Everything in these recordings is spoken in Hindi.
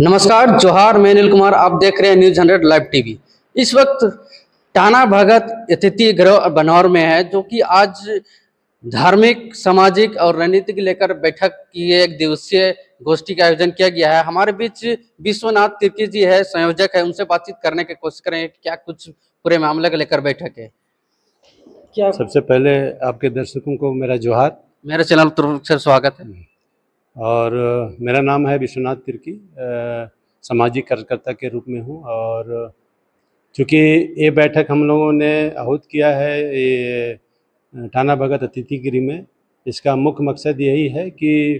नमस्कार, जोहार। मैं अनिल कुमार, आप देख रहे हैं न्यूज़ 100 लाइव टीवी। इस वक्त टाना भगत अतिथि गृह बनौर में है, जो कि आज धार्मिक, सामाजिक और रणनीतिक लेकर बैठक की एक दिवसीय गोष्ठी का आयोजन किया गया है। हमारे बीच विश्वनाथ तिर्की जी है, संयोजक है, उनसे बातचीत करने की कोशिश करेंगे क्या कुछ पूरे मामले को लेकर बैठक है। क्या सबसे पहले आपके दर्शकों को मेरा जोहार। मेरे चैनल तरफ से स्वागत है। और मेरा नाम है विश्वनाथ तिर्की, सामाजिक कार्यकर्ता के रूप में हूँ। और चूँकि ये बैठक हम लोगों ने आहूत किया है ये टाना भगत अतिथि गृह में, इसका मुख्य मकसद यही है कि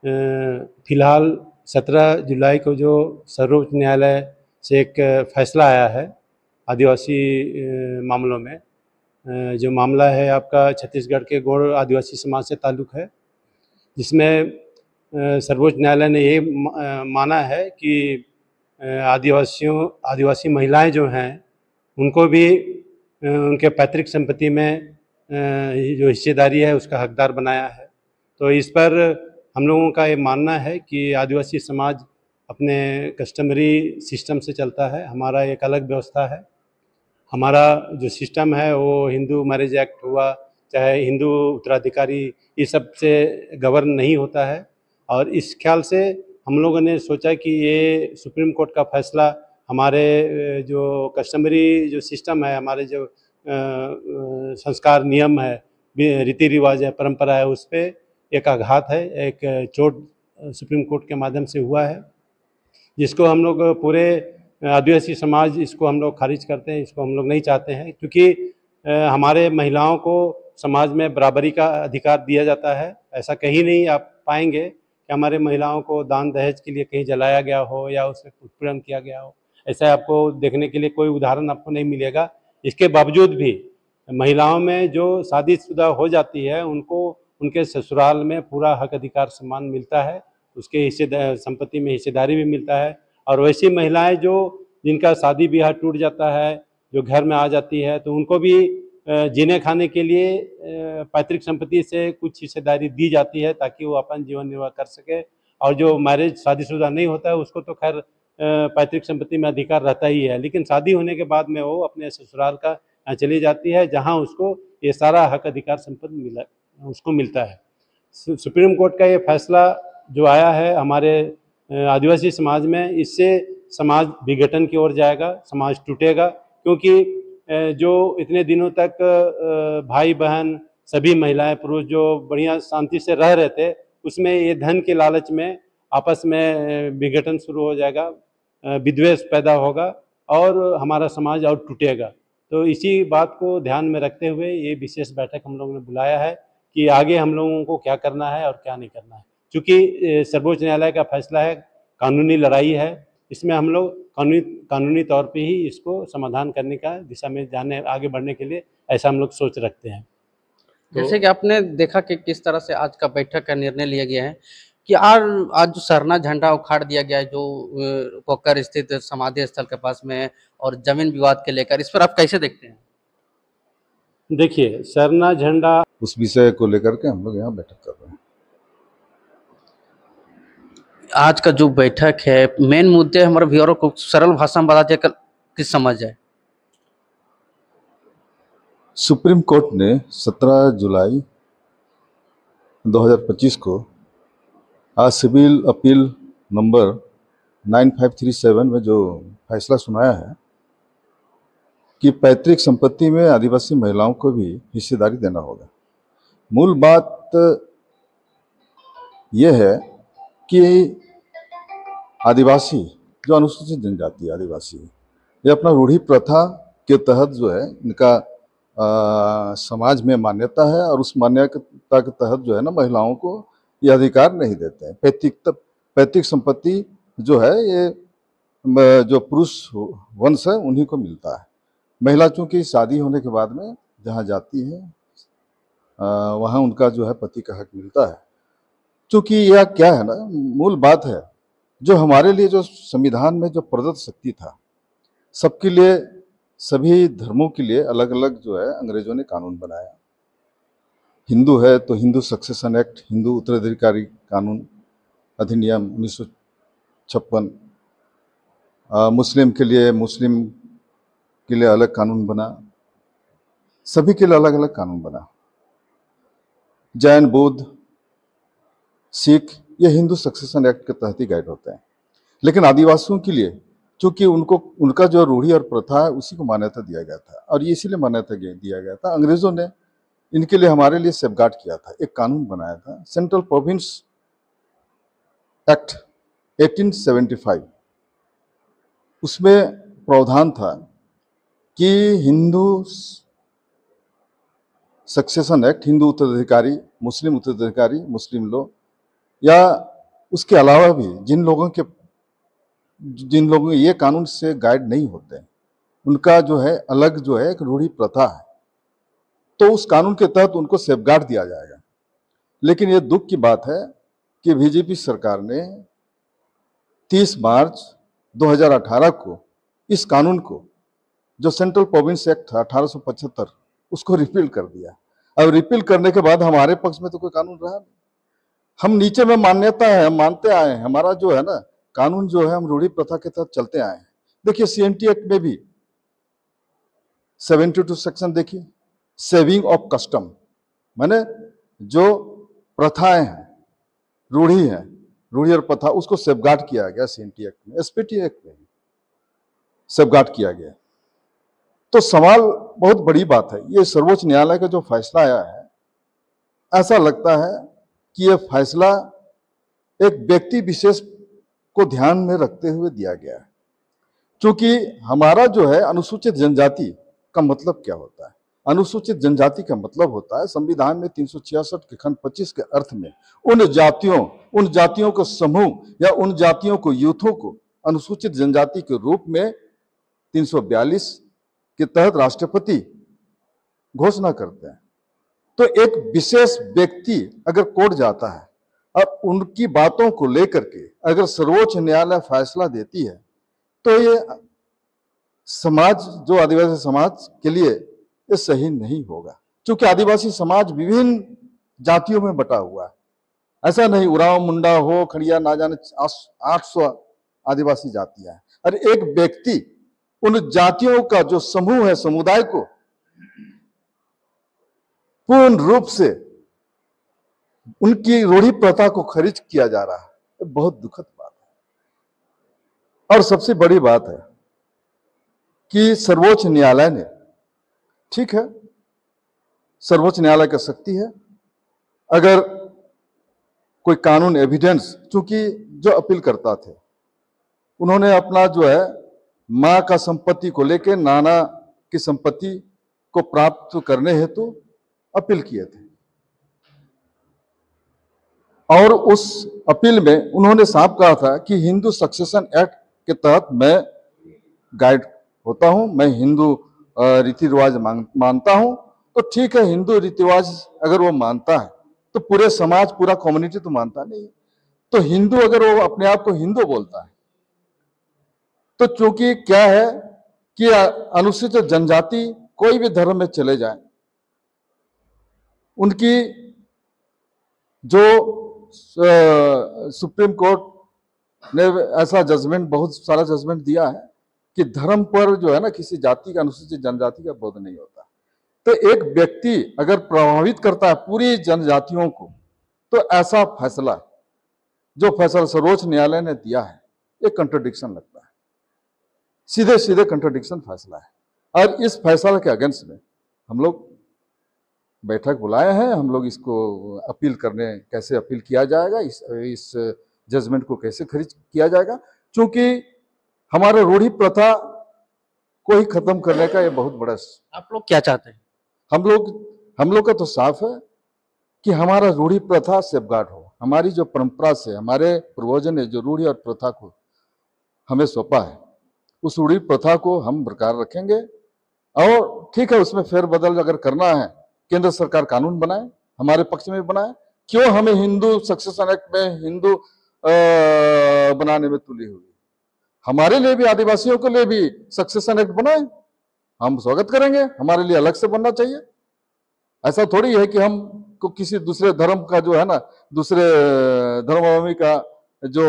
फ़िलहाल 17 जुलाई को जो सर्वोच्च न्यायालय से एक फैसला आया है आदिवासी मामलों में, जो मामला है आपका छत्तीसगढ़ के गौड़ आदिवासी समाज से ताल्लुक़ है, जिसमें सर्वोच्च न्यायालय ने ये माना है कि आदिवासी महिलाएं जो हैं उनको भी उनके पैतृक संपत्ति में जो हिस्सेदारी है उसका हकदार बनाया है। तो इस पर हम लोगों का ये मानना है कि आदिवासी समाज अपने कस्टमरी सिस्टम से चलता है, हमारा एक अलग व्यवस्था है। हमारा जो सिस्टम है वो हिंदू मैरिज एक्ट हुआ, चाहे हिंदू उत्तराधिकारी, ये सब से गवर्न नहीं होता है। और इस ख्याल से हम लोगों ने सोचा कि ये सुप्रीम कोर्ट का फैसला हमारे जो कस्टमरी जो सिस्टम है, हमारे जो संस्कार नियम है, रीति रिवाज है, परंपरा है, उस पर एक आघात है, एक चोट सुप्रीम कोर्ट के माध्यम से हुआ है, जिसको हम लोग पूरे आदिवासी समाज इसको हम लोग खारिज करते हैं। इसको हम लोग नहीं चाहते हैं, क्योंकि हमारे महिलाओं को समाज में बराबरी का अधिकार दिया जाता है। ऐसा कहीं नहीं आप पाएंगे कि हमारे महिलाओं को दान दहेज के लिए कहीं जलाया गया हो या उसमें उत्पीड़न किया गया हो। ऐसा आपको देखने के लिए कोई उदाहरण आपको नहीं मिलेगा। इसके बावजूद भी महिलाओं में जो शादीशुदा हो जाती है उनको उनके ससुराल में पूरा हक अधिकार सम्मान मिलता है, उसके हिस्से संपत्ति में हिस्सेदारी भी मिलता है। और वैसी महिलाएं जो जिनका शादी ब्याह टूट जाता है, जो घर में आ जाती है, तो उनको भी जीने खाने के लिए पैतृक संपत्ति से कुछ हिस्सेदारी दी जाती है, ताकि वो अपन जीवन निर्वाह कर सके। और जो मैरिज शादीशुदा नहीं होता है उसको तो खैर पैतृक संपत्ति में अधिकार रहता ही है, लेकिन शादी होने के बाद में वो अपने ससुराल का चली जाती है, जहाँ उसको ये सारा हक अधिकार संपत्ति उसको मिलता है। सुप्रीम कोर्ट का ये फैसला जो आया है हमारे आदिवासी समाज में, इससे समाज विघटन की ओर जाएगा, समाज टूटेगा। क्योंकि जो इतने दिनों तक भाई बहन सभी महिलाएं पुरुष जो बढ़िया शांति से रह रहे थे, उसमें ये धन के लालच में आपस में विघटन शुरू हो जाएगा, विद्वेष पैदा होगा और हमारा समाज और टूटेगा। तो इसी बात को ध्यान में रखते हुए ये विशेष बैठक हम लोगों ने बुलाया है कि आगे हम लोगों को क्या करना है और क्या नहीं करना है। चूँकि सर्वोच्च न्यायालय का फैसला है, कानूनी लड़ाई है, इसमें हम लोग कानूनी तौर पे ही इसको समाधान करने का दिशा में आगे बढ़ने के लिए ऐसा हम लोग सोच रखते हैं। जैसे कि आपने देखा कि किस तरह से आज का बैठक का निर्णय लिया गया है कि आज जो सरना झंडा उखाड़ दिया गया है, जो कोकर स्थित समाधि स्थल के पास में है, और जमीन विवाद के लेकर, इस पर आप कैसे देखते हैं? देखिए, सरना झंडा उस विषय को लेकर के हम लोग यहाँ बैठक कर रहे हैं। आज का जो बैठक है, मेन मुद्दे हमारे व्यूअरों को सरल भाषा में बता दिया किस समझ है। सुप्रीम कोर्ट ने 17 जुलाई 2025 को आज सिविल अपील नंबर 9537 में जो फैसला सुनाया है कि पैतृक संपत्ति में आदिवासी महिलाओं को भी हिस्सेदारी देना होगा। मूल बात यह है कि आदिवासी जो अनुसूचित जनजाति आदिवासी, ये अपना रूढ़ी प्रथा के तहत जो है इनका समाज में मान्यता है, और उस मान्यता के तहत जो है ना महिलाओं को ये अधिकार नहीं देते हैं। पैतृक संपत्ति जो है ये जो पुरुष वंश है उन्हीं को मिलता है। महिला चूँकि शादी होने के बाद में जहाँ जाती है वहाँ उनका जो है पति का हक मिलता है। चूँकि यह क्या है ना, मूल बात है जो हमारे लिए जो संविधान में जो प्रदत्त शक्ति था, सबके लिए सभी धर्मों के लिए अलग अलग जो है अंग्रेजों ने कानून बनाया। हिंदू है तो हिंदू सक्सेशन एक्ट, हिंदू उत्तराधिकारी कानून अधिनियम 1956, मुस्लिम के लिए अलग कानून बना, सभी के लिए अलग अलग कानून बना। जैन, बुद्ध, सिख ये हिंदू सक्सेशन एक्ट के तहत ही गाइड होते हैं। लेकिन आदिवासियों के लिए चूंकि उनका जो रूढ़ी और प्रथा है उसी को मान्यता दिया गया था, और ये इसीलिए मान्यता दिया गया था, अंग्रेजों ने इनके लिए हमारे लिए सेफगार्ड किया था, एक कानून बनाया था, सेंट्रल प्रोविंस एक्ट 1875। उसमें प्रावधान था कि हिंदू सक्सेशन एक्ट, हिंदू उत्तराधिकारी, मुस्लिम लोग या उसके अलावा भी जिन लोगों ये कानून से गाइड नहीं होते, उनका जो है अलग जो है एक रूढ़ी प्रथा है, तो उस कानून के तहत उनको सेफगार्ड दिया जाएगा। लेकिन ये दुख की बात है कि बीजेपी सरकार ने 30 मार्च 2018 को इस कानून को, जो सेंट्रल प्रोविंस एक्ट था 1875, उसको रिपील कर दिया। अब रिपील करने के बाद हमारे पक्ष में तो कोई कानून रहा नहीं। हम नीचे में मान्यता है, हम मानते आए हैं, हमारा जो है ना कानून जो है हम रूढ़ी प्रथा के तहत चलते आए हैं। देखिए CNT एक्ट में भी 72 सेक्शन देखिए, सेविंग ऑफ कस्टम, माने जो प्रथाएं हैं, रूढ़ी और प्रथा, उसको सेफगार्ड किया गया CNT एक्ट में, SPT एक्ट में सेफगार्ड किया गया। तो सवाल बहुत बड़ी बात है, ये सर्वोच्च न्यायालय का जो फैसला आया है, ऐसा लगता है कि यह फैसला एक व्यक्ति विशेष को ध्यान में रखते हुए दिया गया है। क्योंकि हमारा जो है अनुसूचित जनजाति का मतलब क्या होता है? अनुसूचित जनजाति का मतलब होता है संविधान में 366 के खंड 25 के अर्थ में उन जातियों को समूह या उन जातियों को यूथों को अनुसूचित जनजाति के रूप में 342 के तहत राष्ट्रपति घोषणा करते हैं। तो एक विशेष व्यक्ति अगर कोर्ट जाता है, अब उनकी बातों को लेकर के अगर सर्वोच्च न्यायालय फैसला देती है, तो ये समाज, जो आदिवासी समाज के लिए ये सही नहीं होगा। क्योंकि आदिवासी समाज विभिन्न जातियों में बटा हुआ है, ऐसा नहीं उरांव, मुंडा हो, खड़िया, ना जाने 800 आदिवासी जातियां हैं। और एक व्यक्ति उन जातियों का जो समूह है, समुदाय को पूर्ण रूप से उनकी रूढ़ी प्रथा को खारिज किया जा रहा है, ये बहुत दुखद बात है। और सबसे बड़ी बात है कि सर्वोच्च न्यायालय ने, ठीक है, सर्वोच्च न्यायालय का शक्ति है, अगर कोई कानून एविडेंस, चूंकि जो अपील करता थे उन्होंने अपना जो है मां का संपत्ति को लेकर नाना की संपत्ति को प्राप्त करने हेतु अपील किए थे, और उस अपील में उन्होंने साफ कहा था कि हिंदू सक्सेशन एक्ट के तहत मैं गाइड होता हूं, मैं हिंदू रीति रिवाज मानता हूं। तो ठीक है, हिंदू रीति रिवाज अगर वो मानता है तो पूरे समाज, पूरा कम्युनिटी तो मानता नहीं। तो हिंदू अगर वो अपने आप को हिंदू बोलता है, तो चूंकि क्या है कि अनुसूचित जनजाति कोई भी धर्म में चले जाए, उनकी जो सुप्रीम कोर्ट ने ऐसा जजमेंट, बहुत सारा जजमेंट दिया है कि धर्म पर जो है ना किसी जाति का, अनुसूचित जनजाति का बोध नहीं होता। तो एक व्यक्ति अगर प्रभावित करता है पूरी जनजातियों को, तो ऐसा फैसला, जो फैसला सर्वोच्च न्यायालय ने दिया है, ये कंट्राडिक्शन लगता है, सीधे सीधे कंट्राडिक्शन फैसला है। और इस फैसले के अगेंस्ट में हम लोग बैठक बुलाए हैं, हम लोग इसको अपील करने, कैसे अपील किया जाएगा, इस जजमेंट को कैसे खारिज किया जाएगा, क्योंकि हमारा रूढ़ी प्रथा को ही खत्म करने का ये बहुत बड़ा। आप लोग क्या चाहते हैं? हम लोग का तो साफ है कि हमारा रूढ़ी प्रथा सेफगार्ड हो। हमारी जो परंपरा से हमारे पूर्वजों ने जो रूढ़ी और प्रथा को हमें सौंपा है, उस रूढ़ी प्रथा को हम बरकरार रखेंगे। और ठीक है, उसमें फेरबदल अगर करना है, केंद्र सरकार कानून बनाए, हमारे पक्ष में बनाए। क्यों हमें हिंदू सक्सेशन एक्ट में हिंदू बनाने में तुली हुई? हमारे लिए भी, आदिवासियों के लिए भी सक्सेशन एक्ट बनाए, हम स्वागत करेंगे। हमारे लिए अलग से बनना चाहिए। ऐसा थोड़ी है कि हम को किसी दूसरे धर्म का जो है ना, दूसरे धर्मावलंबी का जो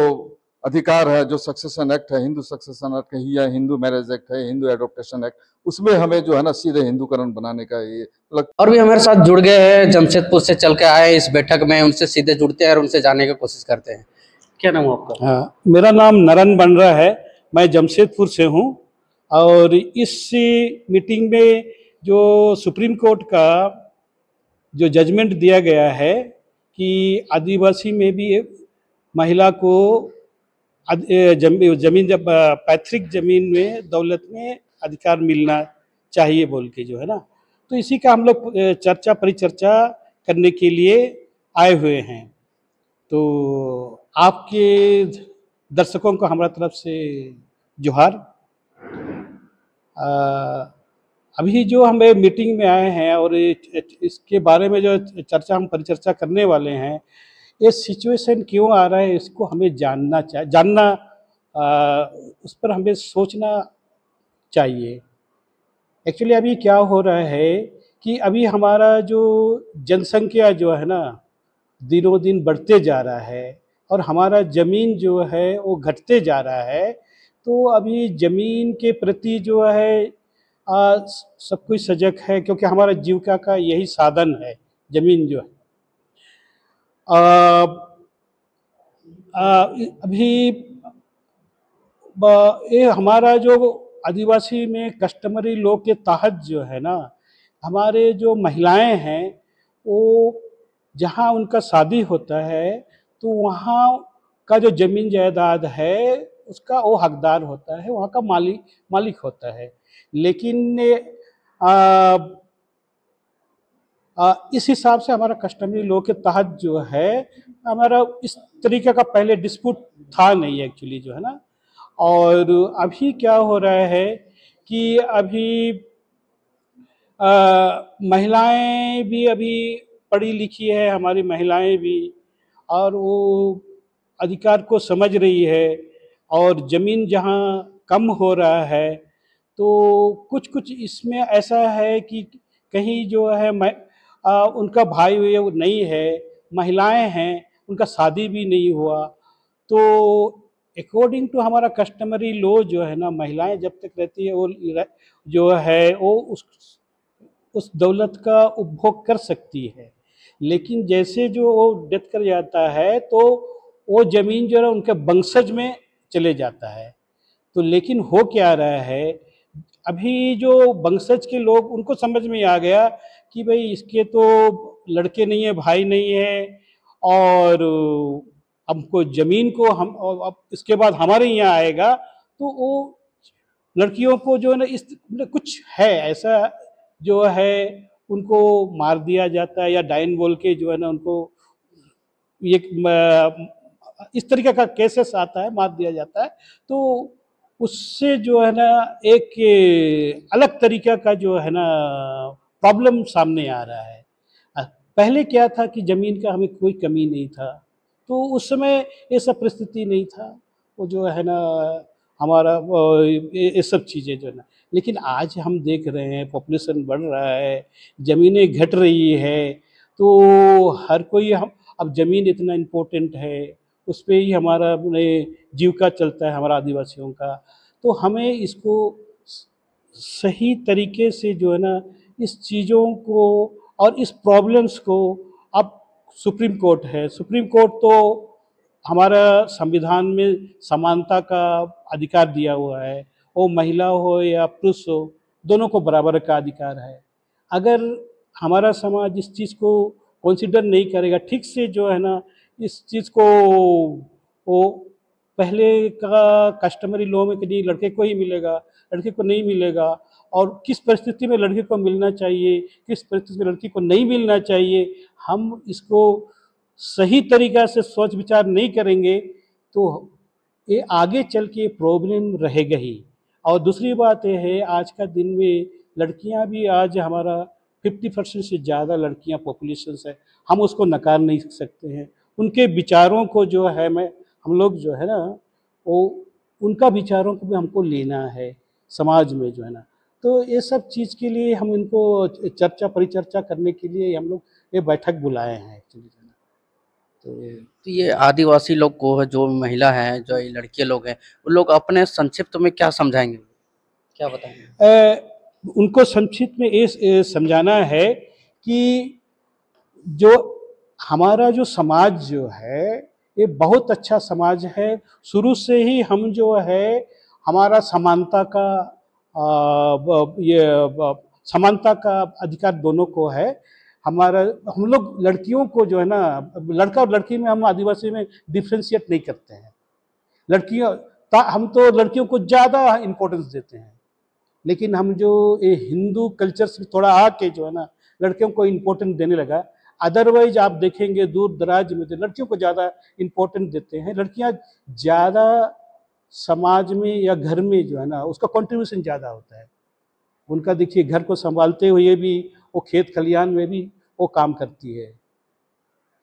अधिकार है, जो सक्सेशन एक्ट है, हिंदू सक्सेशन एक्ट है या हिंदू मैरिज एक्ट है, हिंदू एडॉप्टेशन एक्ट, उसमें हमें जो है ना सीधे हिंदूकरण बनाने का ये और भी हमारे साथ जुड़ गए हैं, जमशेदपुर से चल के आए इस बैठक में, उनसे सीधे जुड़ते हैं और उनसे जानने की कोशिश करते हैं। क्या नाम है आपका? हाँ, मेरा नाम नरन बनरा है, मैं जमशेदपुर से हूँ। और इस मीटिंग में जो सुप्रीम कोर्ट का जो जजमेंट दिया गया है कि आदिवासी में भी महिला को जमीन जब पैतृक जमीन में दौलत में अधिकार मिलना चाहिए बोल के जो है ना, तो इसी का हम लोग चर्चा परिचर्चा करने के लिए आए हुए हैं। तो आपके दर्शकों को हमारा तरफ से जोहार। अभी जो हम मीटिंग में आए हैं और इसके बारे में जो चर्चा हम परिचर्चा करने वाले हैं, ये सिचुएशन क्यों आ रहा है इसको हमें जानना उस पर हमें सोचना चाहिए। एक्चुअली अभी क्या हो रहा है कि अभी हमारा जो जनसंख्या जो है ना दिनों दिन बढ़ते जा रहा है और हमारा ज़मीन जो है वो घटते जा रहा है। तो अभी ज़मीन के प्रति जो है सब कोई सजग है, क्योंकि हमारा जीविका का यही साधन है ज़मीन जो है। अभी ये हमारा जो आदिवासी में कस्टमरी लॉ के तहत जो है ना, हमारे जो महिलाएं हैं वो जहाँ उनका शादी होता है तो वहाँ का जो ज़मीन जायदाद है उसका वो हकदार होता है, वहाँ का मालिक होता है। लेकिन इस हिसाब से हमारा कस्टमरी लॉ के तहत जो है हमारा इस तरीके का पहले डिस्प्यूट था नहीं एक्चुअली जो है ना। और अभी क्या हो रहा है कि अभी महिलाएं भी अभी पढ़ी लिखी है, हमारी महिलाएं भी, और वो अधिकार को समझ रही है। और ज़मीन जहाँ कम हो रहा है तो कुछ कुछ इसमें ऐसा है कि कहीं जो है उनका भाई वो नहीं है, महिलाएं हैं, उनका शादी भी नहीं हुआ, तो अकॉर्डिंग टू हमारा कस्टमरी लॉ जो है ना, महिलाएं जब तक रहती है वो जो है वो उस दौलत का उपभोग कर सकती है। लेकिन जैसे जो वो डेथ कर जाता है तो वो ज़मीन जो है उनके वंशज में चले जाता है। तो लेकिन हो क्या रहा है, अभी जो वंशज के लोग उनको समझ में आ गया कि भाई इसके तो लड़के नहीं है, भाई नहीं है, और हमको ज़मीन को हम अब इसके बाद हमारे यहाँ आएगा, तो वो लड़कियों को जो है ना इस कुछ है ऐसा जो है उनको मार दिया जाता है या डाइन बोल के जो है ना उनको ये इस तरीके का केसेस आता है, मार दिया जाता है। तो उससे जो है ना एक अलग तरीका का जो है ना प्रॉब्लम सामने आ रहा है। पहले क्या था कि ज़मीन का हमें कोई कमी नहीं था, तो उस समय ये सब परिस्थिति नहीं था, वो जो है ना हमारा ये सब चीज़ें जो है ना। लेकिन आज हम देख रहे हैं पॉपुलेशन बढ़ रहा है, ज़मीनें घट रही है, तो हर कोई हम अब ज़मीन इतना इम्पोर्टेंट है, उस पे ही हमारा जीविका चलता है हमारा आदिवासियों का। तो हमें इसको सही तरीके से जो है ना इस चीज़ों को और इस प्रॉब्लम्स को, अब सुप्रीम कोर्ट है, सुप्रीम कोर्ट तो हमारा संविधान में समानता का अधिकार दिया हुआ है, वो महिला हो या पुरुष हो दोनों को बराबर का अधिकार है। अगर हमारा समाज इस चीज़ को कंसिडर नहीं करेगा ठीक से जो है ना, इस चीज़ को वो पहले का कस्टमरी लॉ में कि नहीं लड़के को ही मिलेगा, लड़के को नहीं मिलेगा, और किस परिस्थिति में लड़के को मिलना चाहिए, किस परिस्थिति में लड़की को नहीं मिलना चाहिए, हम इसको सही तरीक़ा से सोच विचार नहीं करेंगे तो ये आगे चल के प्रॉब्लम रहेगा ही। और दूसरी बात ये है आज का दिन में लड़कियां भी आज हमारा 50% से ज़्यादा लड़कियां पॉपुलेशन है, हम उसको नकार नहीं सकते हैं। उनके विचारों को जो है हम लोग जो है ना वो उनका विचारों को भी हमको लेना है समाज में जो है ना। तो ये सब चीज़ के लिए हम इनको चर्चा परिचर्चा करने के लिए हम लोग ये बैठक बुलाए हैं एक्चुअली। तो ये आदिवासी लोग को, जो महिला है, जो ये लड़के लोग हैं, उन लोग अपने संक्षिप्त में क्या समझाएंगे, क्या बताएंगे? उनको संक्षिप्त में ये समझाना है कि जो हमारा जो समाज जो है ये बहुत अच्छा समाज है। शुरू से ही हम जो है हमारा समानता का समानता का अधिकार दोनों को है। हमारा हम लोग लड़कियों को जो है ना, लड़का और लड़की में हम आदिवासी में डिफ्रेंशिएट नहीं करते हैं। हम तो लड़कियों को ज़्यादा इम्पोर्टेंस देते हैं, लेकिन हम जो ये हिंदू कल्चर से थोड़ा आके जो है ना लड़कियों को इम्पोर्टेंस देने लगा। अदरवाइज आप देखेंगे दूर दराज में तो लड़कियों को ज़्यादा इम्पोर्टेंस देते हैं। लड़कियां ज़्यादा समाज में या घर में जो है ना उसका कंट्रीब्यूशन ज़्यादा होता है उनका। देखिए घर को संभालते हुए भी वो खेत खलिहान में भी वो काम करती है।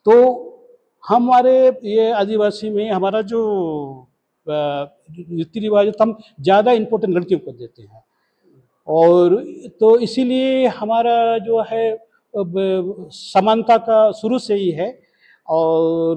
तो हमारे ये आदिवासी में हमारा जो रीति रिवाज है तो हम ज़्यादा इम्पोर्टेंट लड़कियों को देते हैं। और तो इसीलिए हमारा जो है समानता का शुरू से ही है। और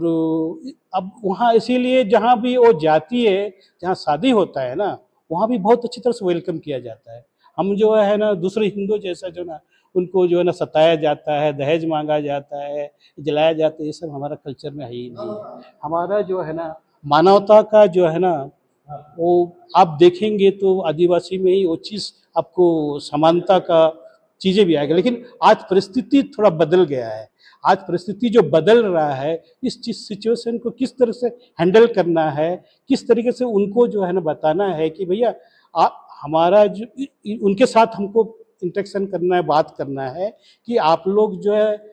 अब वहाँ इसीलिए जहाँ भी वो जाती है, जहाँ शादी होता है ना, वहाँ भी बहुत अच्छी तरह से वेलकम किया जाता है। हम जो है ना दूसरे हिंदू जैसा जो ना उनको जो है ना सताया जाता है, दहेज मांगा जाता है, जलाया जाता है, ये सब हमारा कल्चर में है ही नहीं है। हमारा जो है ना मानवता का जो है ना वो आप देखेंगे तो आदिवासी में ही वो चीज़ आपको समानता का चीज़ें भी आएगा। लेकिन आज परिस्थिति थोड़ा बदल गया है। आज परिस्थिति जो बदल रहा है, इस चीज सिचुएशन को किस तरह से हैंडल करना है, किस तरीके से उनको जो है ना बताना है कि भैया आप हमारा जो उनके साथ हमको इंटरेक्शन करना है, बात करना है कि आप लोग जो है